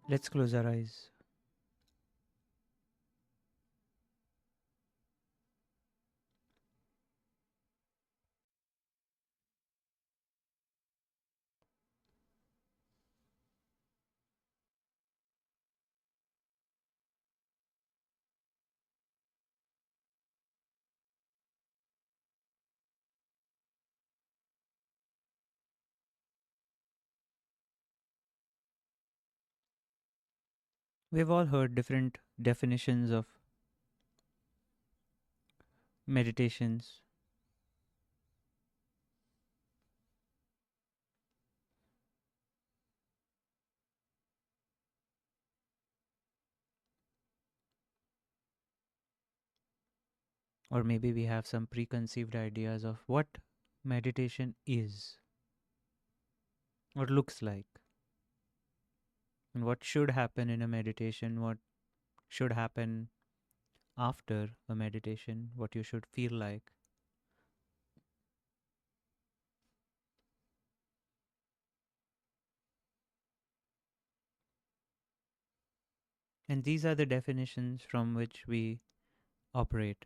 Let's close our eyes. We've all heard different definitions of meditations, or maybe we have some preconceived ideas of what meditation is, what looks like, and what should happen in a meditation, what should happen after a meditation, what you should feel like. And these are the definitions from which we operate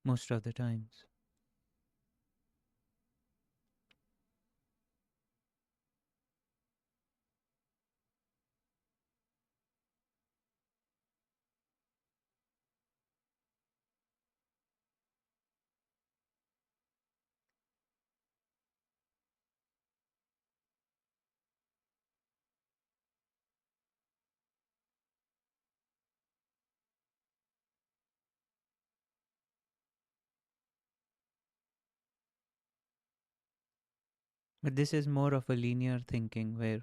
most of the times. But this is more of a linear thinking where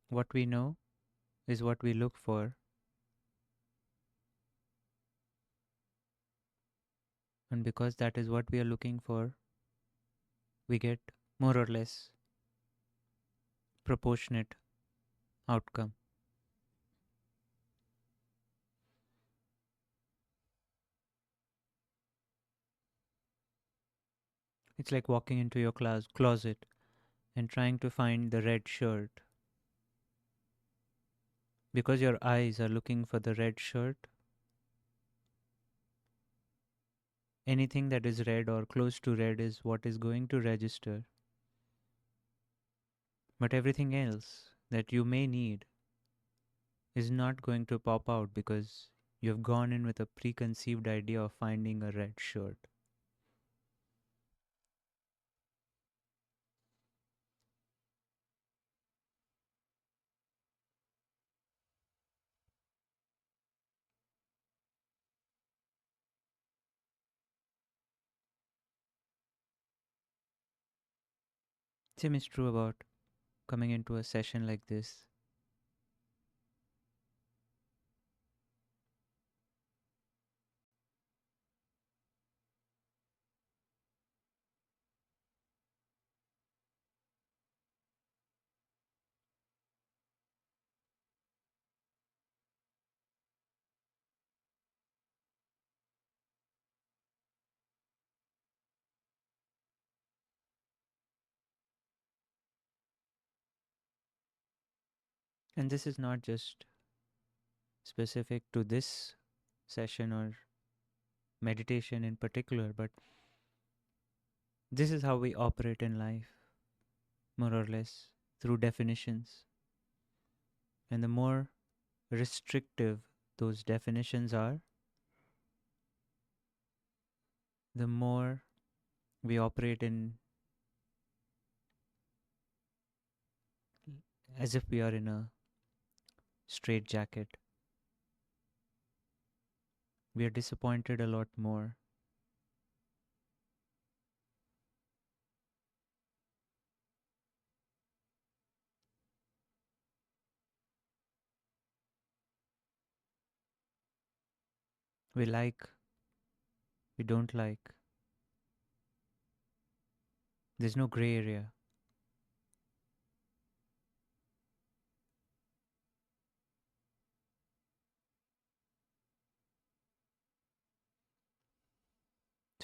what we know is what we look for, and because that is what we are looking for, we get more or less proportionate outcome. It's like walking into your closet and trying to find the red shirt. Because your eyes are looking for the red shirt, anything that is red or close to red is what is going to register. But everything else that you may need is not going to pop out because you've gone in with a preconceived idea of finding a red shirt. Same is true about coming into a session like this. And this is not just specific to this session or meditation in particular, but this is how we operate in life, more or less, through definitions. And the more restrictive those definitions are, the more we operate in as if we are in a straitjacket. We are disappointed a lot more. We like, we don't like. There's no gray area.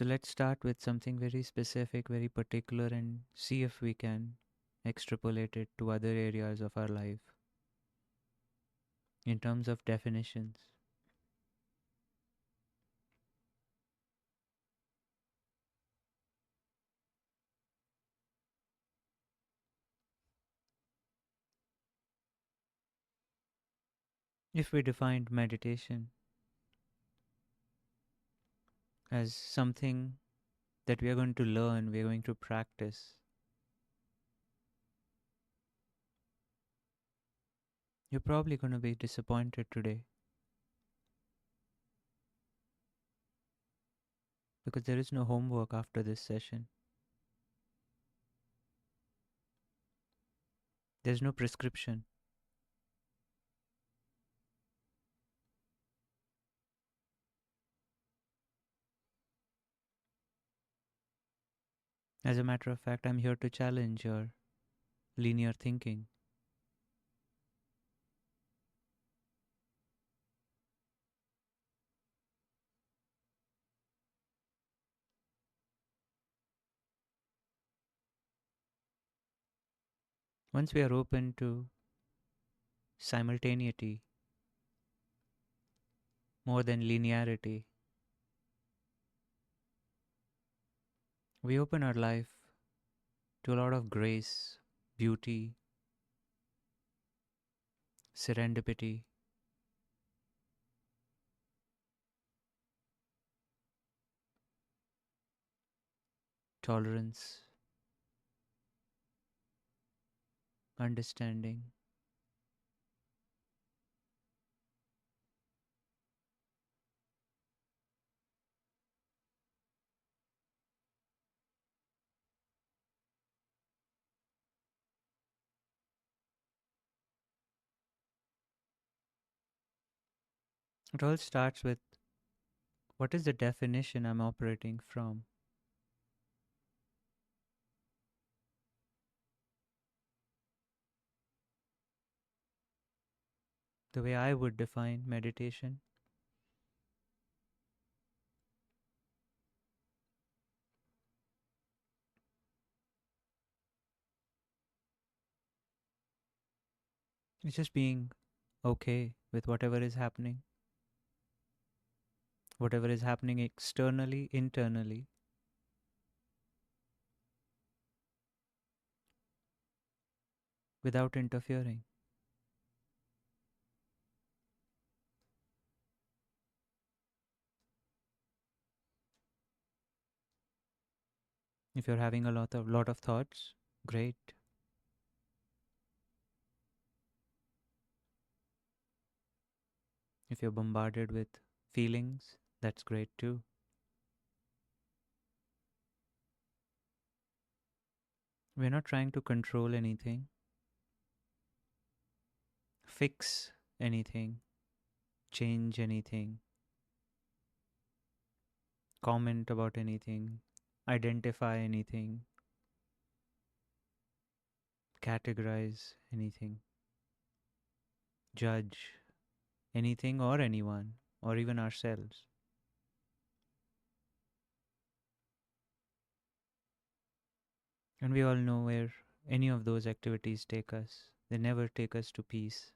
So let's start with something very specific, very particular, and see if we can extrapolate it to other areas of our life in terms of definitions. If we defined meditation as something that we are going to learn, we are going to practice, you're probably going to be disappointed today because there is no homework after this session. There's no prescription. As a matter of fact, I'm here to challenge your linear thinking. Once we are open to simultaneity more than linearity, we open our life to a lot of grace, beauty, serendipity, tolerance, understanding. It all starts with what is the definition I'm operating from? The way I would define meditation is just being okay with whatever is happening externally, internally, without interfering. If you're having a lot of thoughts, great. If you're bombarded with feelings, that's great too. We're not trying to control anything, fix anything, change anything, comment about anything, identify anything, categorize anything, judge anything or anyone, or even ourselves. And we all know where any of those activities take us. They never take us to peace.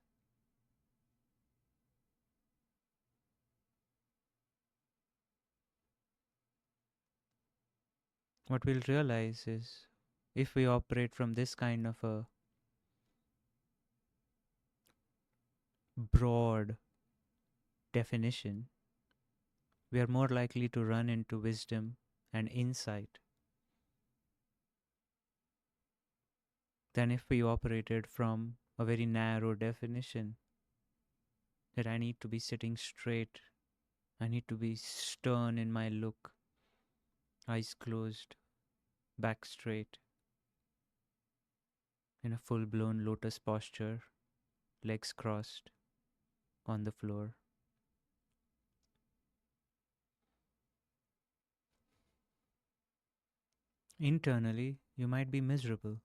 What we'll realize is if we operate from this kind of a broad definition, we are more likely to run into wisdom and insight than if we operated from a very narrow definition that I need to be sitting straight, I need to be stern in my look, eyes closed, back straight, in a full blown lotus posture, legs crossed on the floor. Internally, you might be miserable,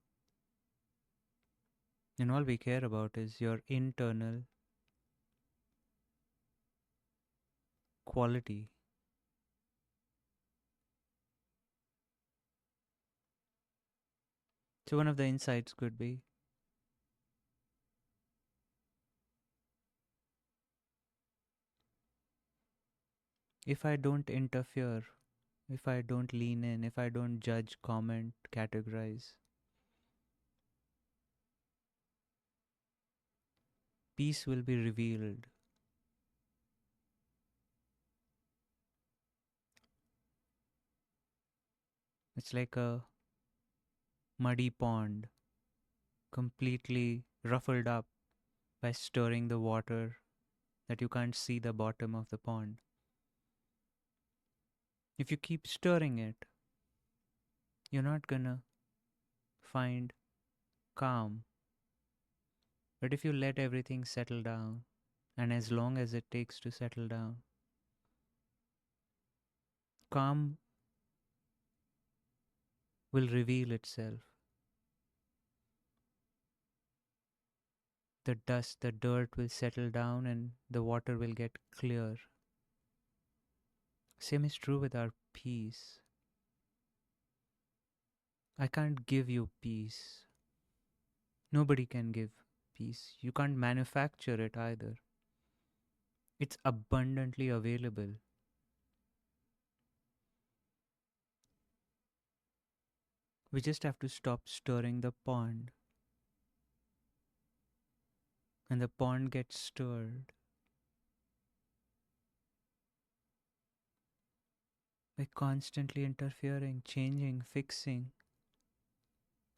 and all we care about is your internal quality. So, one of the insights could be if I don't interfere, if I don't lean in, if I don't judge, comment, categorize, peace will be revealed. It's like a muddy pond, completely ruffled up by stirring the water that you can't see the bottom of the pond. If you keep stirring it, you're not gonna find calm. But if you let everything settle down, and as long as it takes to settle down, calm will reveal itself. The dust, the dirt will settle down and the water will get clear. Same is true with our peace. I can't give you peace. Nobody can give peace. You can't manufacture it either. It's abundantly available. We just have to stop stirring the pond. And the pond gets stirred by constantly interfering, changing, fixing,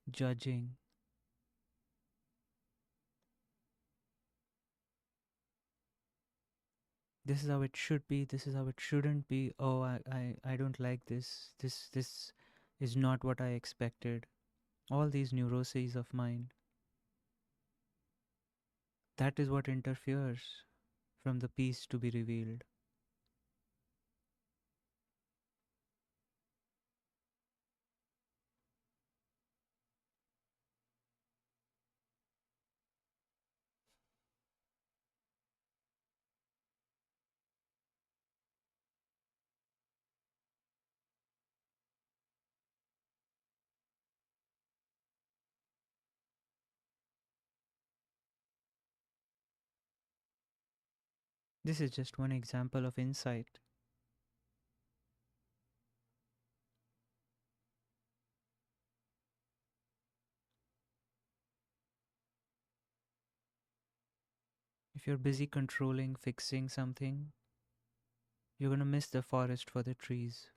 judging. This is how it should be, this is how it shouldn't be. Oh, I don't like this. This is not what I expected. All these neuroses of mine. That is what interferes from the peace to be revealed. This is just one example of insight. If you're busy controlling, fixing something, you're going to miss the forest for the trees.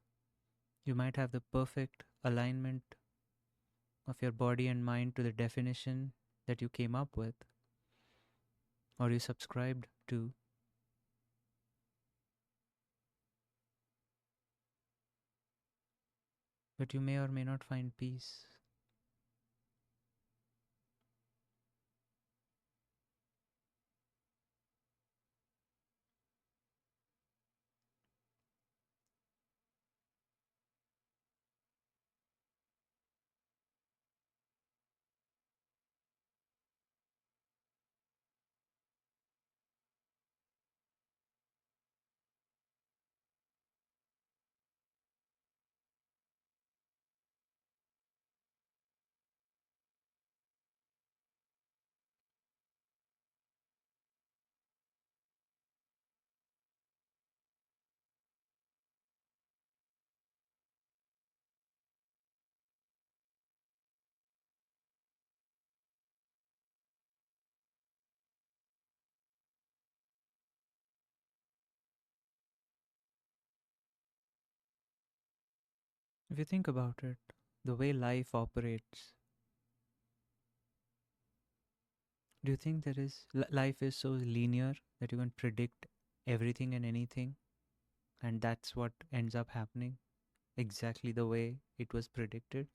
You might have the perfect alignment of your body and mind to the definition that you came up with or you subscribed to, but you may or may not find peace. If you think about it, the way life operates, do you think life is so linear that you can predict everything and anything, and that's what ends up happening exactly the way it was predicted?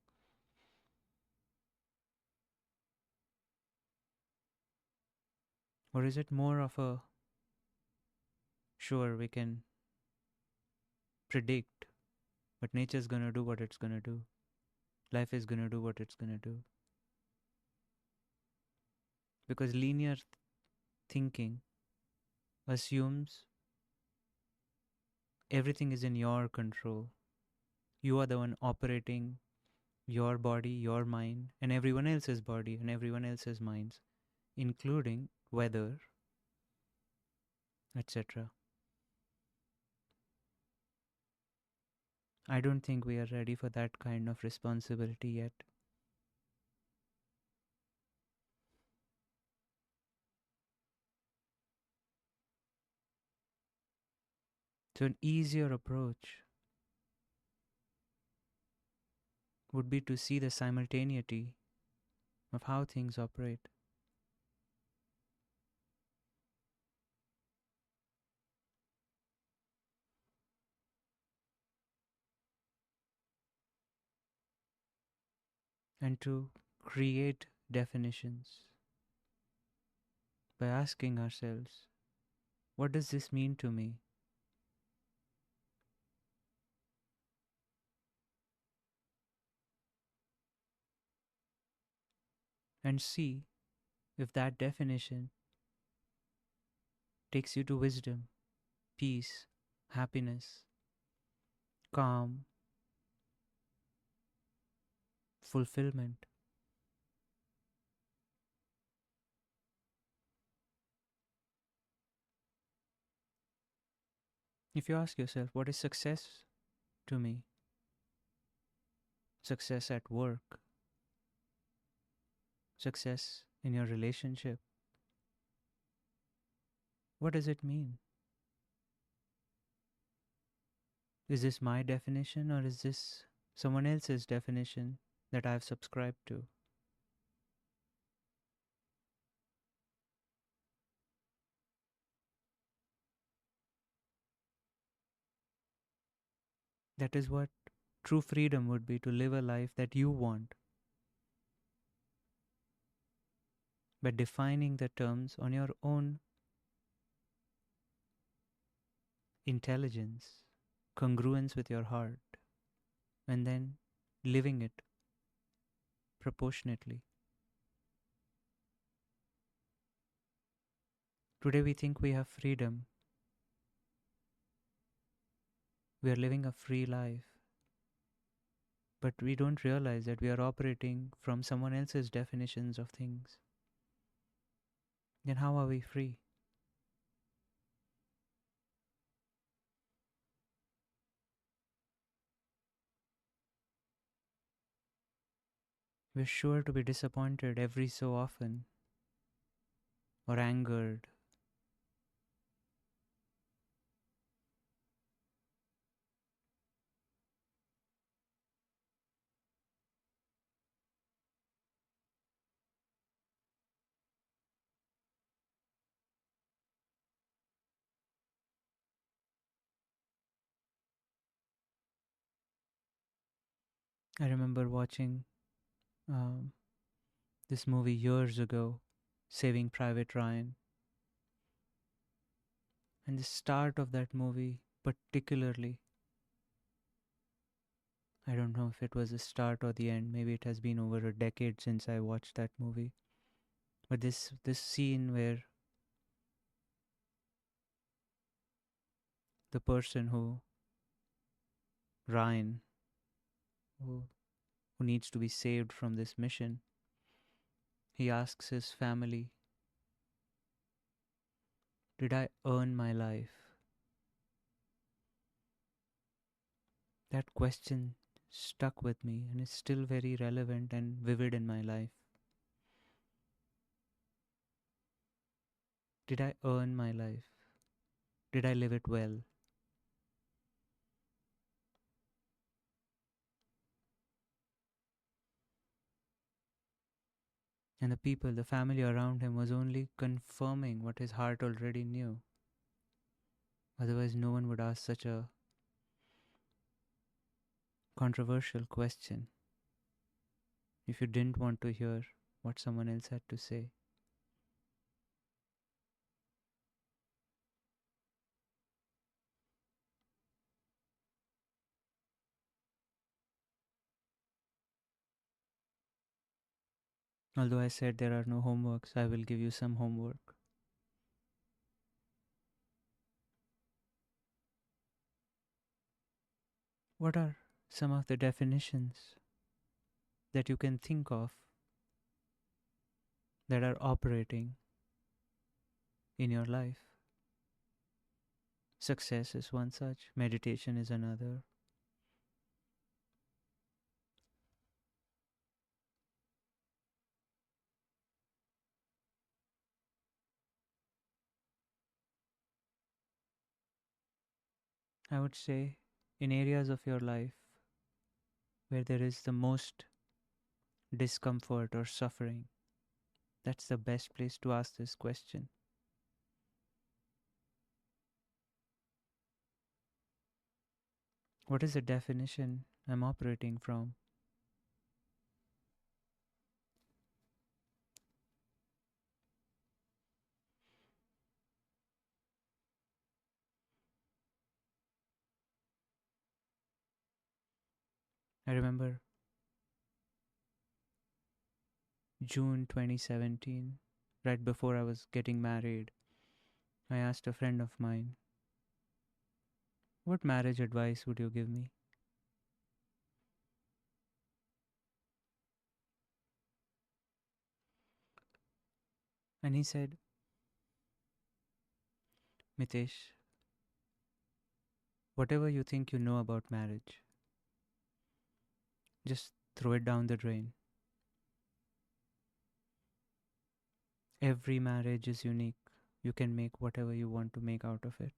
Or is it more of a sure we can predict, but nature's gonna do what it's gonna do? Life is gonna do what it's gonna do. Because linear thinking assumes everything is in your control. You are the one operating your body, your mind, and everyone else's body and everyone else's minds, including weather, etc. I don't think we are ready for that kind of responsibility yet. So, an easier approach would be to see the simultaneity of how things operate and to create definitions by asking ourselves, what does this mean to me? And see if that definition takes you to wisdom, peace, happiness, calm, fulfillment. If you ask yourself, what is success to me? Success at work, success in your relationship. What does it mean? Is this my definition or is this someone else's definition that I've subscribed to? That is what true freedom would be, to live a life that you want, by defining the terms on your own intelligence, congruence with your heart, and then living it proportionately. Today we think we have freedom. We are living a free life. But we don't realize that we are operating from someone else's definitions of things. Then how are we free? We're sure to be disappointed every so often, or angered. I remember watching um, this movie years ago, Saving Private Ryan. And the start of that movie, particularly, I don't know if it was the start or the end. Maybe it has been over a decade since I watched that movie. But this scene where the person Ryan, who, who needs to be saved from this mission, he asks his family, did I earn my life? That question stuck with me and is still very relevant and vivid in my life. Did I earn my life? Did I live it well? And the people, the family around him was only confirming what his heart already knew. Otherwise, no one would ask such a controversial question if you didn't want to hear what someone else had to say. Although I said there are no homeworks, I will give you some homework. What are some of the definitions that you can think of that are operating in your life. Success is one such, meditation is another. I would say in areas of your life where there is the most discomfort or suffering, that's the best place to ask this question. What is the definition I'm operating from? I remember June 2017, right before I was getting married, I asked a friend of mine, what marriage advice would you give me? And he said, Mitesh, whatever you think you know about marriage, just throw it down the drain. Every marriage is unique. You can make whatever you want to make out of it.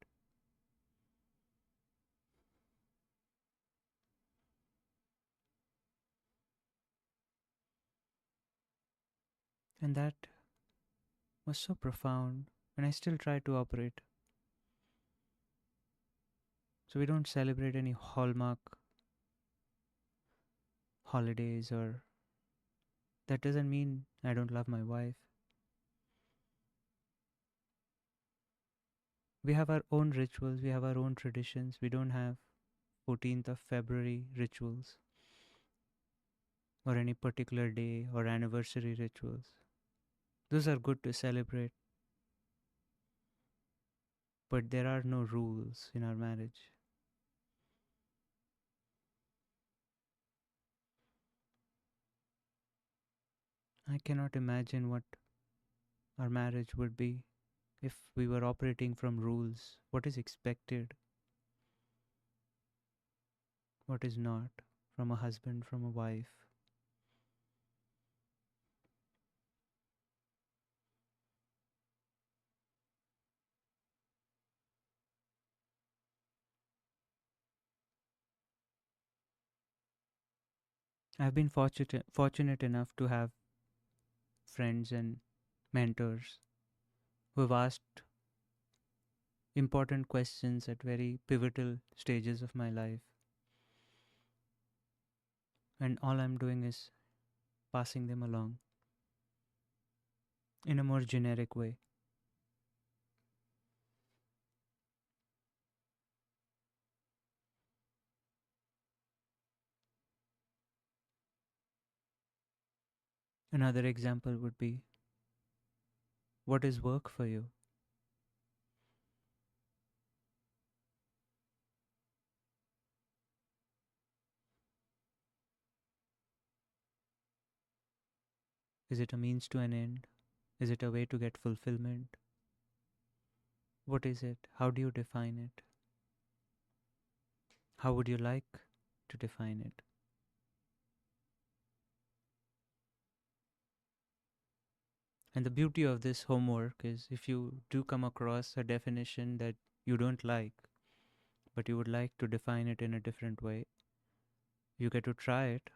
And that was so profound, and I still try to operate. So we don't celebrate any hallmark holidays, or that doesn't mean I don't love my wife. We have our own rituals, we have our own traditions. We don't have 14th of February rituals or any particular day or anniversary rituals. Those are good to celebrate, but there are no rules in our marriage. I cannot imagine what our marriage would be if we were operating from rules. What is expected, what is not, from a husband, from a wife. I've been fortunate enough to have friends and mentors who have asked important questions at very pivotal stages of my life. And all I'm doing is passing them along in a more generic way. Another example would be, what is work for you? Is it a means to an end? Is it a way to get fulfillment? What is it? How do you define it? How would you like to define it? And the beauty of this homework is, if you do come across a definition that you don't like, but you would like to define it in a different way, you get to try it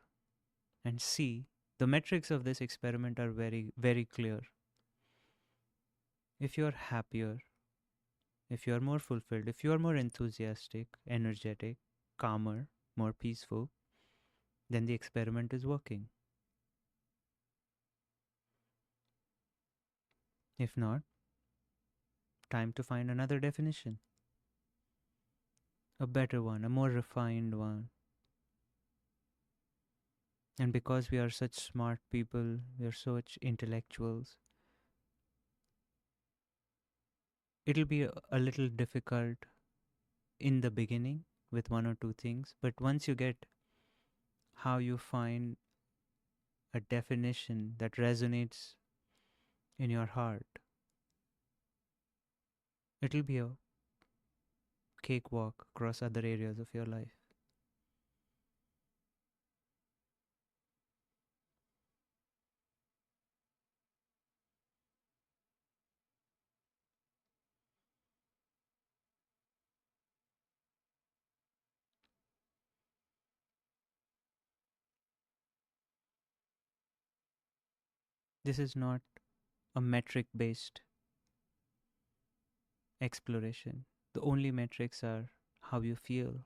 and see. The metrics of this experiment are very, very clear. If you're happier, if you're more fulfilled, if you're more enthusiastic, energetic, calmer, more peaceful, then the experiment is working. If not, time to find another definition, a better one, a more refined one. And because we are such smart people, we are such intellectuals, it'll be a little difficult in the beginning with one or two things, but once you get how you find a definition that resonates in your heart, it'll be a cakewalk across other areas of your life. This is not a metric based exploration. The only metrics are how you feel.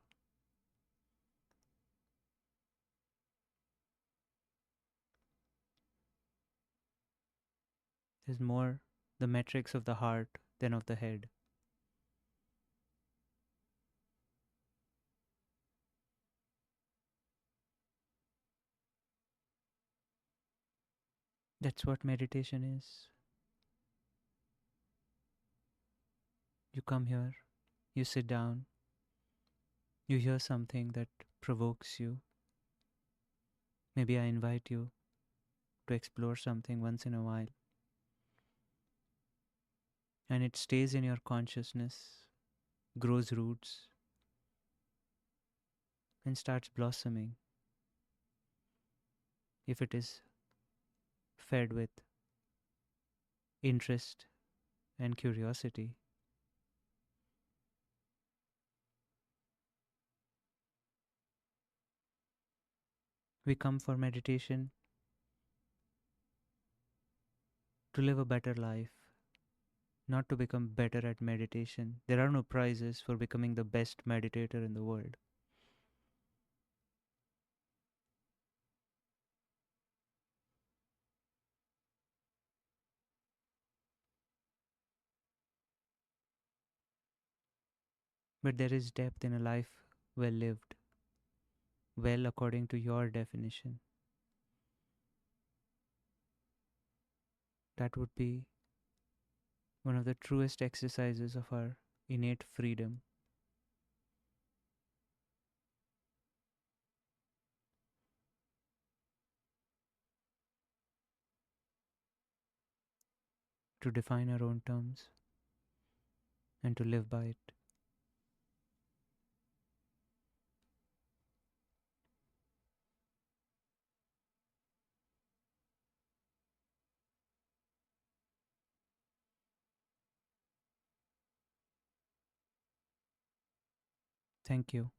There's more the metrics of the heart than of the head. That's what meditation is. You come here, you sit down, you hear something that provokes you. Maybe I invite you to explore something once in a while, and it stays in your consciousness, grows roots, and starts blossoming if it is fed with interest and curiosity. We come for meditation to live a better life, not to become better at meditation. There are no prizes for becoming the best meditator in the world. But there is depth in a life well lived, well according to your definition. That would be one of the truest exercises of our innate freedom. To define our own terms and to live by it. Thank you.